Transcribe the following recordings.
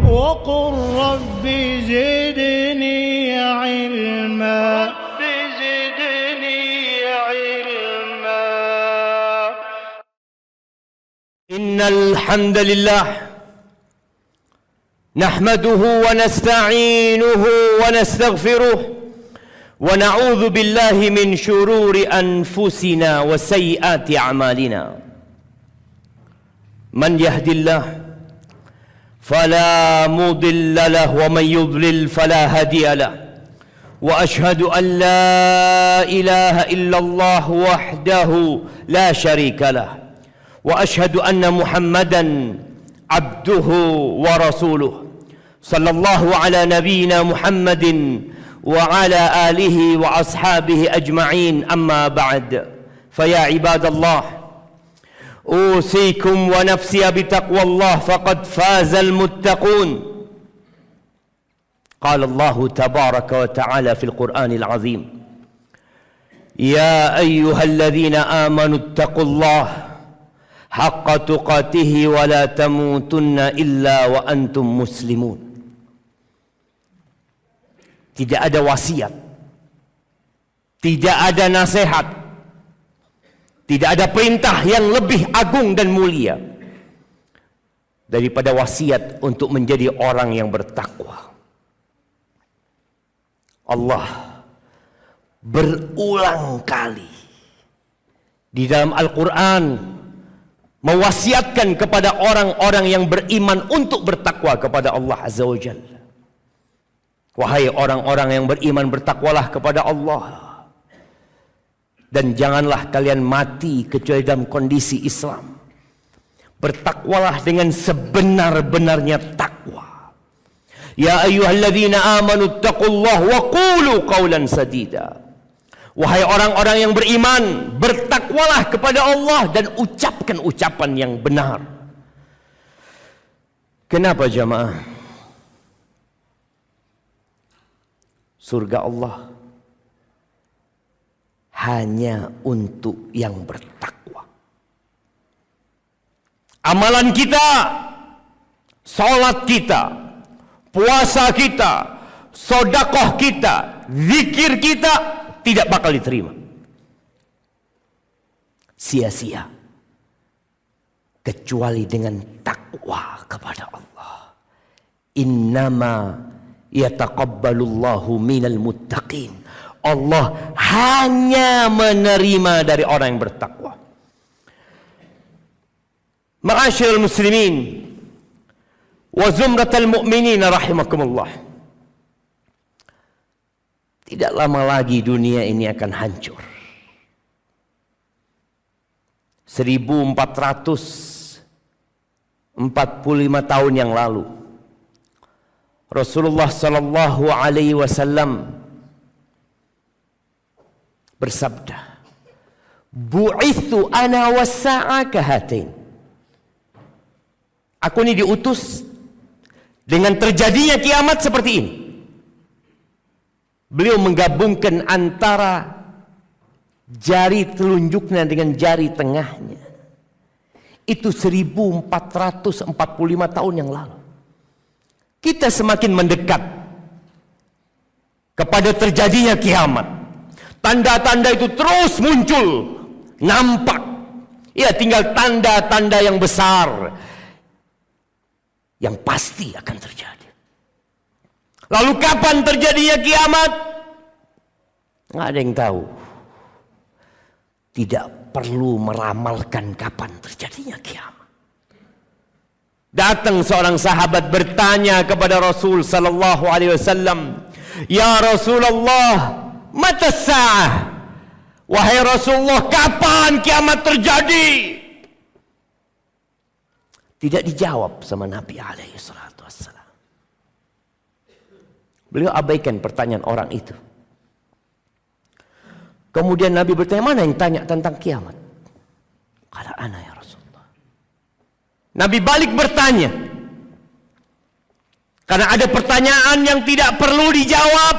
وقل رب زدني علما إن الحمد لله نحمده ونستعينه ونستغفره ونعوذ بالله من شرور أنفسنا وسيئات أعمالنا من يهد الله فلا مضل له ومن يضلل فلا هادي له وأشهد أن لا إله إلا الله وحده لا شريك له وأشهد أن محمدا عبده ورسوله صلى الله على نبينا محمد وعلى آله وأصحابه أجمعين أما بعد فيا عباد الله أوصيكم ونفسي بتقوى الله فقد فاز المتقون قال الله تبارك وتعالى في القرآن العظيم يا أيها الذين آمنوا اتقوا الله حق تقاته ولا تموتن إلا وأنتم مسلمون. Tidak ada wasiat, tidak ada nasihat, tidak ada perintah yang lebih agung dan mulia daripada wasiat untuk menjadi orang yang bertakwa. Allah berulang kali di dalam Al-Quran mewasiatkan kepada orang-orang yang beriman untuk bertakwa kepada Allah Azza wa Jalla. Wahai orang-orang yang beriman, bertakwalah kepada Allah. Dan janganlah kalian mati kecuali dalam kondisi Islam. Bertakwalah dengan sebenar-benarnya takwa. Ya ayyuhalladzina amanu taqullaha wa qulu qawlan sadida. Wahai orang-orang yang beriman, bertakwalah kepada Allah dan ucapkan ucapan yang benar. Kenapa jamaah? Surga Allah hanya untuk yang bertakwa. Amalan kita, salat kita, puasa kita, sedekah kita, zikir kita tidak bakal diterima. Sia-sia. Kecuali dengan takwa kepada Allah. Innama yataqabbalullahu minal muttaqin. Allah hanya menerima dari orang yang bertakwa. Ma'asyiral muslimin wa zumratal mu'minin rahimakumullah. Tidak lama lagi dunia ini akan hancur. 1445 tahun yang lalu Rasulullah sallallahu alaihi wasallam bersabda, "Bu'ithu ana was-sa'a kahatain." Aku ini diutus dengan terjadinya kiamat seperti ini. Beliau menggabungkan antara jari telunjuknya dengan jari tengahnya. Itu 1445 tahun yang lalu. Kita semakin mendekat kepada terjadinya kiamat. Tanda-tanda itu terus muncul, nampak. Ya, tinggal tanda-tanda yang besar yang pasti akan terjadi. Lalu kapan terjadinya kiamat? Nggak ada yang tahu. Tidak perlu meramalkan kapan terjadinya kiamat. Datang seorang sahabat bertanya kepada Rasul sallallahu alaihi wasallam, "Ya Rasulullah, mata sa'ah?" Wahai Rasulullah, kapan kiamat terjadi? Tidak dijawab sama Nabi alaihi salatu wassalam. Beliau abaikan pertanyaan orang itu. Kemudian Nabi bertanya, "Mana yang tanya tentang kiamat?" Kala ana ya Rasulullah. Nabi balik bertanya. Karena ada pertanyaan yang tidak perlu dijawab.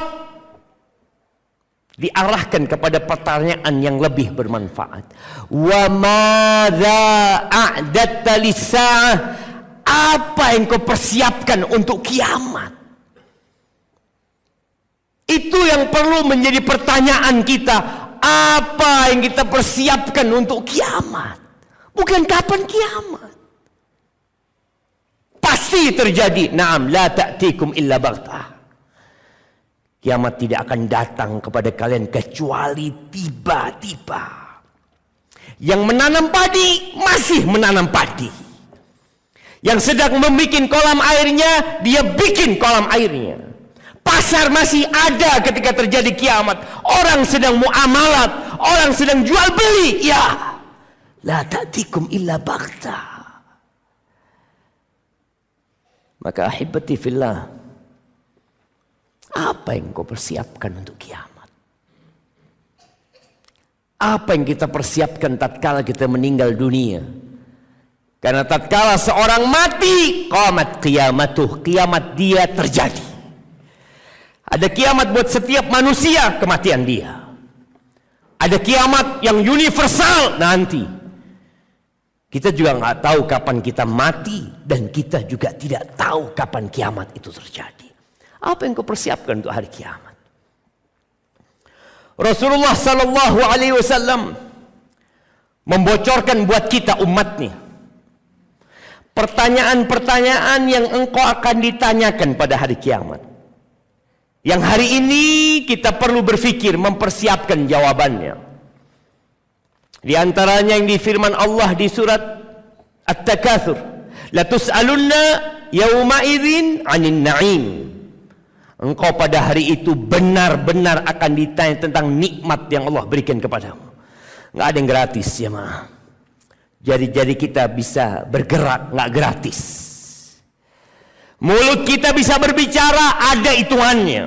Diarahkan kepada pertanyaan yang lebih bermanfaat. Wa madza a'datta lis-sa'ah? Apa yang kau persiapkan untuk kiamat? Itu yang perlu menjadi pertanyaan kita. Apa yang kita persiapkan untuk kiamat? Bukan kapan kiamat. Pasti terjadi. Naam, la ta'tikum illa baghtah. Kiamat tidak akan datang kepada kalian kecuali tiba-tiba. Yang menanam padi masih menanam padi. Yang sedang membuat kolam airnya, dia bikin kolam airnya. Pasar masih ada ketika terjadi kiamat. Orang sedang muamalat, orang sedang jual beli. Ya, la ta'tikum illa baghtah. Maka ahibati fillah, apa yang kau persiapkan untuk kiamat? Apa yang kita persiapkan tatkala kita meninggal dunia? Karena tatkala seorang mati, qamat qiyamatuh, kiamat dia terjadi. Ada kiamat buat setiap manusia, kematian dia. Ada kiamat yang universal nanti. Kita juga nggak tahu kapan kita mati, dan kita juga tidak tahu kapan kiamat itu terjadi. Apa yang kau persiapkan untuk hari kiamat? Rasulullah Sallallahu Alaihi Wasallam membocorkan buat kita umatnya pertanyaan-pertanyaan yang engkau akan ditanyakan pada hari kiamat. Yang hari ini kita perlu berfikir mempersiapkan jawabannya. Di antaranya yang difirman Allah di surat At-Takatsur, la tus'alunna yauma idzin 'anil na'im. Engkau pada hari itu benar-benar akan ditanya tentang nikmat yang Allah berikan kepadamu. Nggak ada yang gratis ya ma. Jari-jari kita bisa bergerak nggak gratis. Mulut kita bisa berbicara, ada hitungannya.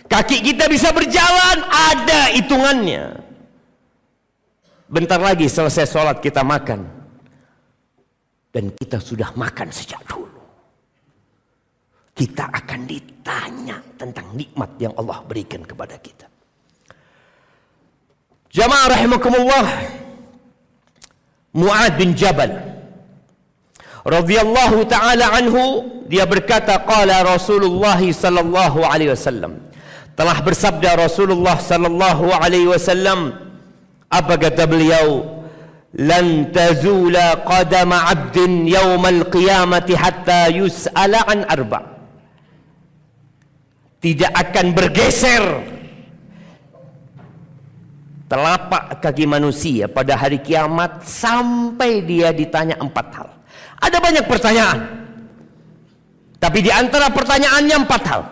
Kaki kita bisa berjalan, ada hitungannya. Bentar lagi selesai sholat kita makan. Dan kita sudah makan sejak dulu. Kita akan ditanya tentang nikmat yang Allah berikan kepada kita. Jamaah rahimakumullah, Mu'ad bin Jabal radhiyallahu ta'ala anhu, dia berkata, qala Rasulullah sallallahu alaihi wasallam, telah bersabda Rasulullah sallallahu alaihi wasallam, apa kata beliau? Lan tazula qadama 'abdin yaumal qiyamati hatta yus'ala an arba'. Tidak akan bergeser telapak kaki manusia pada hari kiamat sampai dia ditanya 4 hal. Ada banyak pertanyaan, tapi di antara pertanyaannya 4 hal.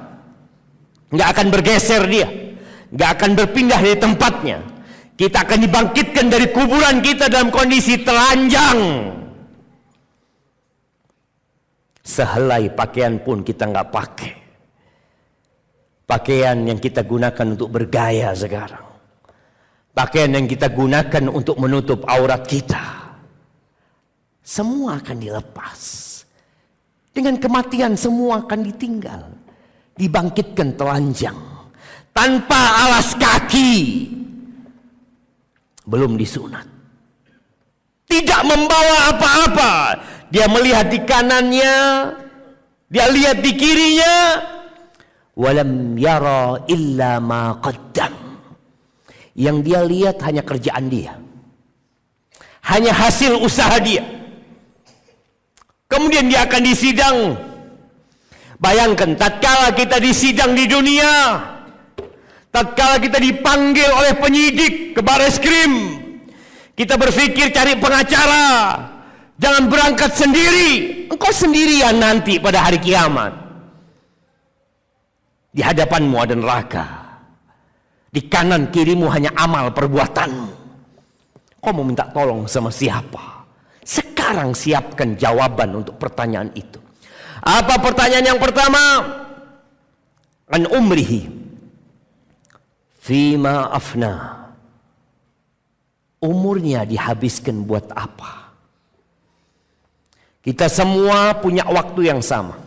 Nggak akan bergeser dia, nggak akan berpindah dari tempatnya. Kita akan dibangkitkan dari kuburan kita dalam kondisi telanjang. Sehelai pakaian pun kita nggak pakai. Pakaian yang kita gunakan untuk bergaya sekarang, pakaian yang kita gunakan untuk menutup aurat kita, semua akan dilepas. Dengan kematian semua akan ditinggal, dibangkitkan telanjang, tanpa alas kaki, belum disunat, tidak membawa apa-apa. Dia melihat di kanannya, dia lihat di kirinya, walam yara illa ma qaddam. Yang dia lihat hanya kerjaan dia, hanya hasil usaha dia. Kemudian dia akan disidang. Bayangkan tatkala kita disidang di dunia, tatkala kita dipanggil oleh penyidik ke Bareskrim, kita berpikir cari pengacara, jangan berangkat sendiri. Engkau sendirian nanti pada hari kiamat. Di hadapanmu ada neraka, di kanan kirimu hanya amal perbuatanmu. Kau mau minta tolong sama siapa? Sekarang siapkan jawaban untuk pertanyaan itu. Apa pertanyaan yang pertama? An umrihi fima afna. Umurnya dihabiskan buat apa? Kita semua punya waktu yang sama,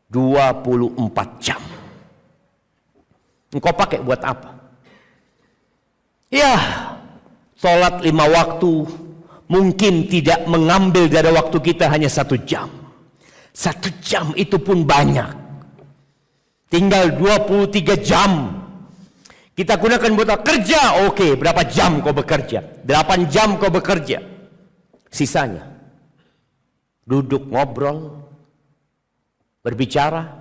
24 jam. Engkau pakai buat apa? Ya, sholat 5 waktu, mungkin tidak mengambil dari waktu kita hanya 1 jam. 1 jam itu pun banyak. Tinggal 23 jam. Kita gunakan buat kerja. Oke, berapa jam kau bekerja? 8 jam kau bekerja. Sisanya duduk ngobrol, berbicara,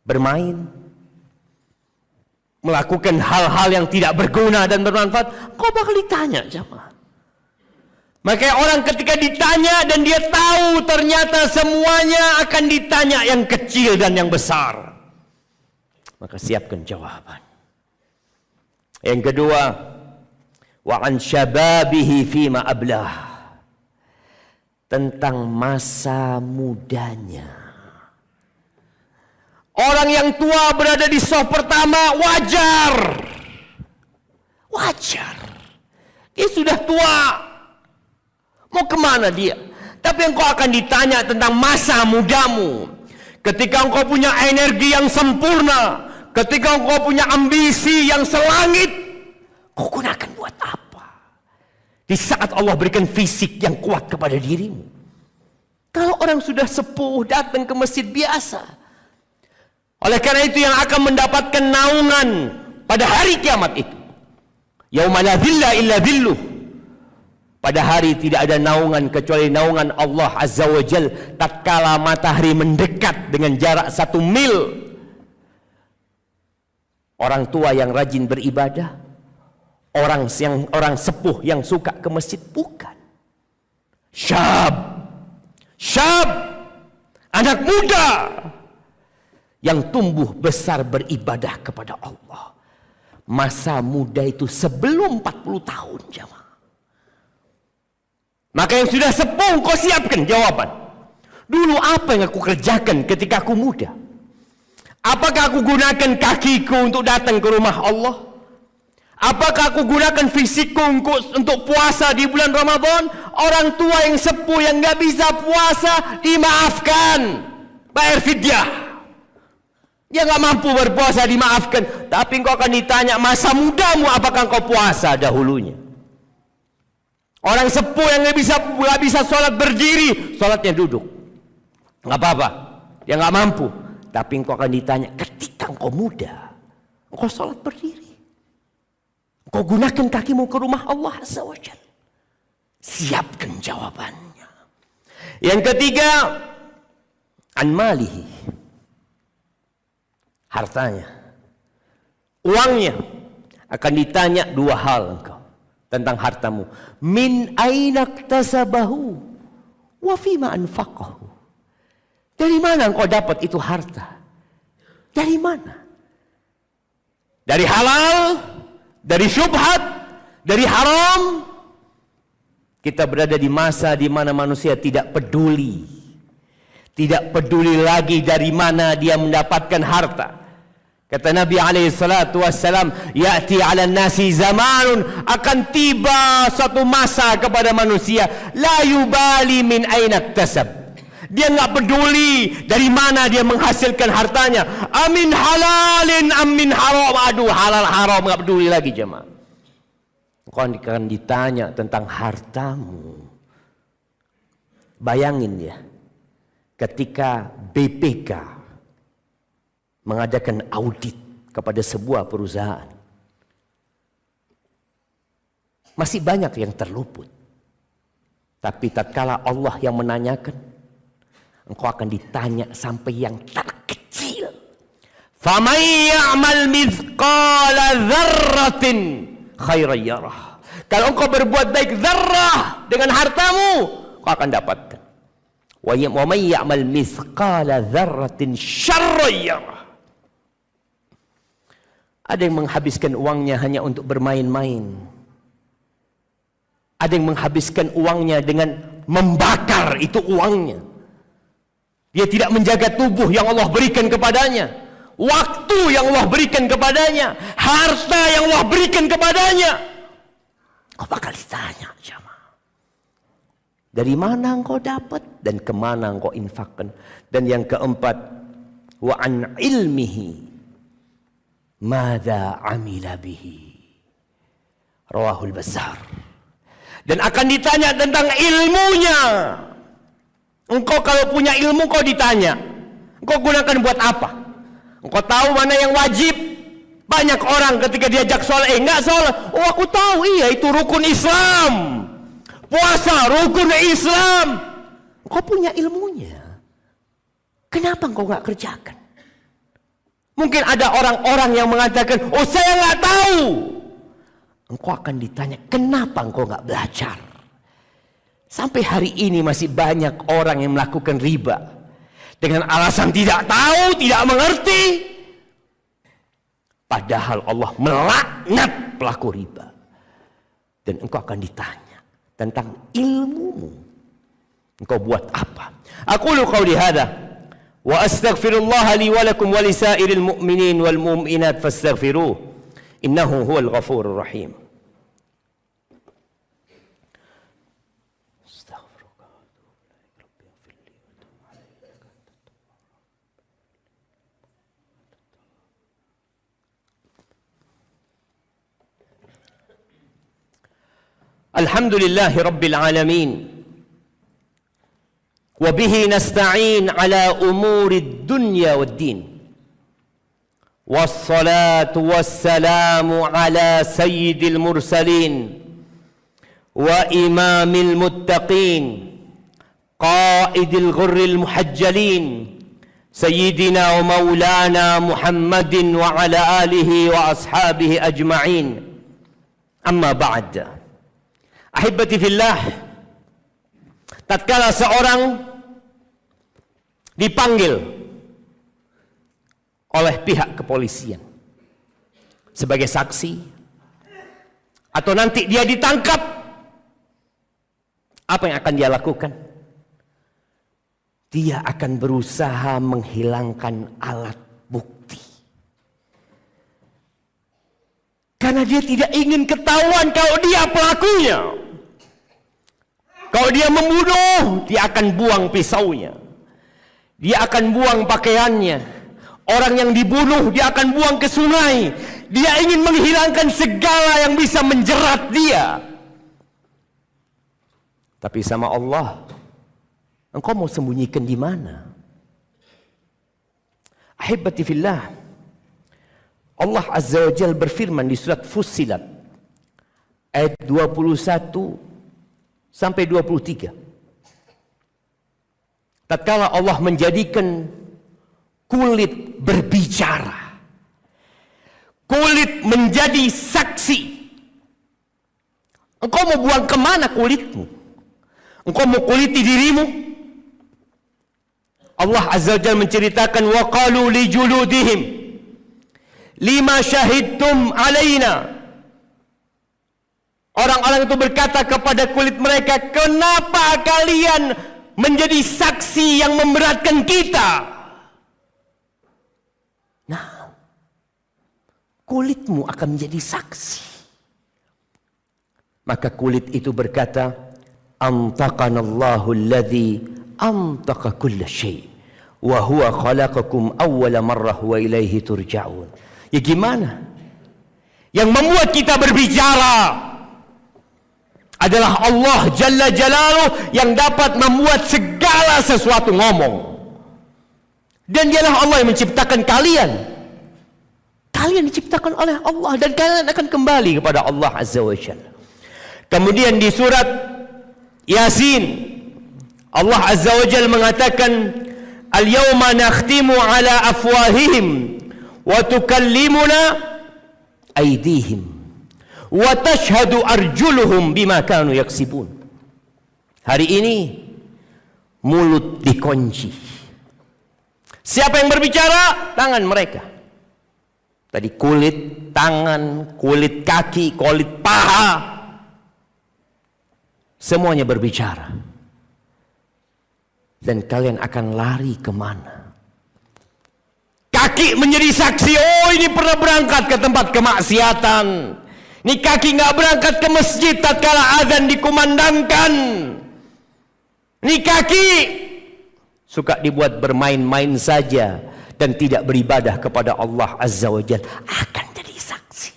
bermain, melakukan hal-hal yang tidak berguna dan bermanfaat. Kau bakal ditanya, jemaah. Makanya orang ketika ditanya dan dia tahu ternyata semuanya akan ditanya yang kecil dan yang besar, maka siapkan jawaban. Yang kedua, wa an syababihi fima ablah, tentang masa mudanya. Orang yang tua berada di soft pertama wajar. Wajar. Dia sudah tua. Mau kemana dia? Tapi engkau akan ditanya tentang masa mudamu. Ketika engkau punya energi yang sempurna, ketika engkau punya ambisi yang selangit, kau gunakan buat apa? Di saat Allah berikan fisik yang kuat kepada dirimu. Kalau orang sudah sepuh datang ke masjid biasa. Oleh karena itu yang akan mendapatkan naungan pada hari kiamat itu. Yauma la dhilla illa dhilluh. Pada hari tidak ada naungan kecuali naungan Allah Azza wa Jal. Tatkala matahari mendekat dengan jarak 1 mil. Orang tua yang rajin beribadah, orang sepuh yang suka ke masjid, bukan. Syab, anak muda yang tumbuh besar beribadah kepada Allah. Masa muda itu sebelum 40 tahun, jemaah. Maka yang sudah sepuh, kau siapkan jawaban. Dulu apa yang aku kerjakan ketika aku muda? Apakah aku gunakan kakiku untuk datang ke rumah Allah? Apakah aku gunakan fisikku untuk puasa di bulan Ramadan? Orang tua yang sepuh yang gak bisa puasa, dimaafkan. Bayar fidyah. Dia gak mampu berpuasa, dimaafkan. Tapi engkau akan ditanya, masa mudamu apakah engkau puasa dahulunya? Orang sepuh yang gak bisa sholat berdiri, sholatnya duduk. Gak apa-apa, dia gak mampu. Tapi engkau akan ditanya, ketika engkau muda, engkau sholat berdiri. Engkau gunakan kakimu ke rumah Allah Azza wa Jalla. Siapkan jawabannya. Yang ketiga, an malihi, hartanya, uangnya. Akan ditanya 2 hal engkau tentang hartamu. Min aina iktasabahu wa fima anfaqahu. Dari mana engkau dapat itu harta? Dari mana? Dari halal, dari syubhat, dari haram. Kita berada di masa di mana manusia tidak peduli. Tidak peduli lagi dari mana dia mendapatkan harta. Kata Nabi SAW, ya'ti 'ala nasi zamanun, akan tiba suatu masa kepada manusia, la yubali min aina iktasab. Dia enggak peduli dari mana dia menghasilkan hartanya. Amin halalin amin haram. Aduh, halal haram enggak peduli lagi, jemaah. Kau akan ditanya tentang hartamu. Bayangin ya, ketika BPK mengadakan audit kepada sebuah perusahaan, masih banyak yang terluput. Tapi tatkala Allah yang menanyakan, engkau akan ditanya sampai yang terkecil. Faman ya'mal mithqala dzarratin khairan yarah. Kalau engkau berbuat baik dzarrah dengan hartamu, engkau akan dapatkan. Wa man ya'mal mithqala dzarratin syarran yarah. Ada yang menghabiskan uangnya hanya untuk bermain-main. Ada yang menghabiskan uangnya dengan membakar itu uangnya. Dia tidak menjaga tubuh yang Allah berikan kepadanya, waktu yang Allah berikan kepadanya, harta yang Allah berikan kepadanya. Kau bakal ditanya, jemaah. Dari mana engkau dapat dan kemana engkau infakkan. Dan yang keempat, wa an ilmihi madza amila bihi. Rawahul Bazzar. Dan akan ditanya tentang ilmunya. Engkau kalau punya ilmu kau ditanya, engkau gunakan buat apa? Engkau tahu mana yang wajib? Banyak orang ketika diajak sholat, enggak sholat. Oh aku tahu, iya itu rukun Islam. Puasa rukun Islam. Engkau punya ilmunya. Kenapa engkau nggak kerjakan? Mungkin ada orang-orang yang mengatakan, oh saya nggak tahu. Engkau akan ditanya, kenapa engkau nggak belajar? Sampai hari ini masih banyak orang yang melakukan riba dengan alasan tidak tahu, tidak mengerti. Padahal Allah melaknat pelaku riba. Dan engkau akan ditanya tentang ilmumu. Engkau buat apa? Aqulu qauli hadza wa astaghfirullah li wa lakum wa lisairil mu'minin wal mu'minat fastaghfiruh. Innahu huwal ghafurur rahim. Alhamdulillahi rabbil alamin. Wa bihi nasta'in ala umurid dunya wad din. Wassalatu wassalamu ala sayyidil mursalin wa imamil muttaqin qaidil ghurril muhajjalin sayyidina wa maulana Muhammadin wa ala alihi wa ashabihi ajma'in. Amma ba'd. Ahibati fillah, tatkala seorang dipanggil oleh pihak kepolisian sebagai saksi, atau nanti dia ditangkap, apa yang akan dia lakukan? Dia akan berusaha menghilangkan alat bukti, karena dia tidak ingin ketahuan kalau dia pelakunya. Kalau dia membunuh, dia akan buang pisaunya, dia akan buang pakaiannya. Orang yang dibunuh dia akan buang ke sungai. Dia ingin menghilangkan segala yang bisa menjerat dia. Tapi sama Allah, engkau mau sembunyikan di mana? Ahibati fillah, Allah Azza wa Jalla berfirman di surat Fussilat ayat 21 sampai 23. Tatkala Allah menjadikan kulit berbicara, kulit menjadi saksi. Engkau mau buang kemana kulitmu? Engkau mau kuliti dirimu? Allah Azza wa Jalla menceritakan, wa qalu li juludihim lima syahidtum alaina. Orang-orang itu berkata kepada kulit mereka, kenapa kalian menjadi saksi yang memberatkan kita? Nah, kulitmu akan menjadi saksi. Maka kulit itu berkata, antaqanallahu alladhi antaqa kulla syai' wa huwa khalaqakum awwala marrah wa ilaihi turja'un. Ya gimana? Yang membuat kita berbicara adalah Allah Jalla Jalaluh, yang dapat membuat segala sesuatu ngomong. Dan dialah Allah yang menciptakan kalian. Kalian diciptakan oleh Allah dan kalian akan kembali kepada Allah Azza wa Jalla. Kemudian di surat Yasin, Allah Azza wa Jalla mengatakan, al-yawma nakhtimu ala afwahihim wa tukallimuna aydihim wa tashhadu arjuluhum bima kanu yaksibun. Hari ini mulut dikunci. Siapa yang berbicara? Tangan mereka. Tadi kulit tangan, kulit kaki, kulit paha, semuanya berbicara. Dan kalian akan lari kemana? Kaki menjadi saksi. Oh, ini pernah berangkat ke tempat kemaksiatan. Ini kaki nggak berangkat ke masjid tatkala azan dikumandangkan. Ini kaki suka dibuat bermain-main saja dan tidak beribadah kepada Allah Azza wa Jalla, akan jadi saksi.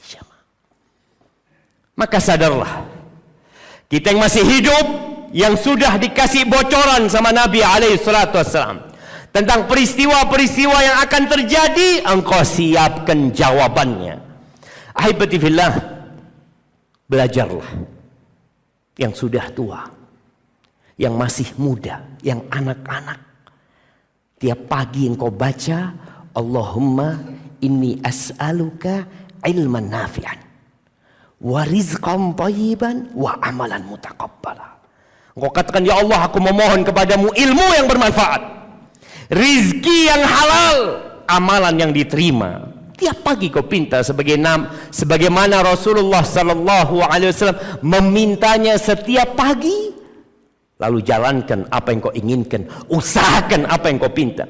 Maka sadarlah, Kita yang masih hidup, yang sudah dikasih bocoran sama Nabi SAW tentang peristiwa-peristiwa yang akan terjadi, engkau siapkan jawabannya. Ahibati fillah, belajarlah. Yang sudah tua, yang masih muda, yang anak-anak, tiap pagi engkau baca, Allahumma inni as'aluka ilman nafi'an wa rizqan thayyiban wa amalan mutaqabbala. Engkau katakan, ya Allah, aku memohon kepadamu ilmu yang bermanfaat, rizki yang halal, amalan yang diterima. Tiap pagi kau pinta sebagaimana Rasulullah sallallahu alaihi wasallam memintanya setiap pagi. Lalu jalankan apa yang kau inginkan, usahakan apa yang kau pinta.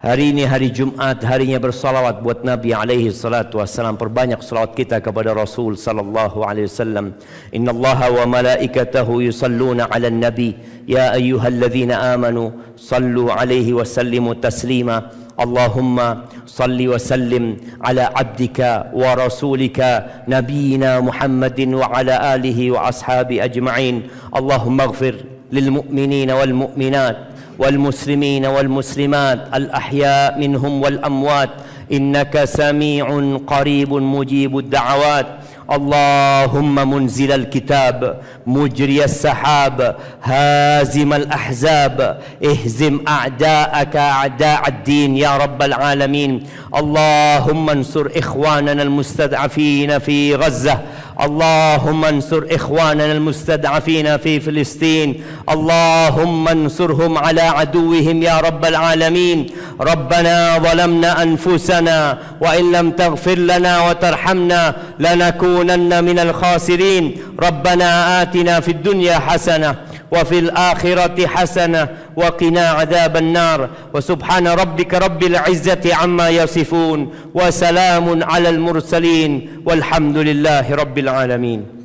Hari ini hari Jumat, harinya bersalawat buat Nabi alaihi salatu wassalam. Perbanyak salawat kita kepada Rasul sallallahu alaihi wasallam. Innallaha wa malaikatahu yusalluna 'alan nabi ya ayyuhalladzina amanu sallu alaihi wa sallimu taslima. Allahumma salli wa sallim ala abdika wa rasulika nabiyyina Muhammadin wa ala alihi wa ashabi ajma'in. Allahumma ighfir lil mu'minina wal mu'minat والمسلمين والمسلمات الأحياء منهم والأموات إنك سميع قريب مجيب الدعوات. اللهم منزل الكتاب مجري السحاب هازم الأحزاب اهزم أعداءك أعداء الدين يا رب العالمين. اللهم انصر إخواننا المستضعفين في غزة. اللهم انصر إخواننا المستضعفين في فلسطين. اللهم انصرهم على عدوهم يا رب العالمين. ربنا ظلمنا أنفسنا وإن لم تغفر لنا وترحمنا لنكونن من الخاسرين. ربنا آتنا في الدنيا حسنة وفي الآخرة حسنة وقنا عذاب النار. وسبحان ربك رب العزة عما يصفون وسلام على المرسلين والحمد لله رب العالمين.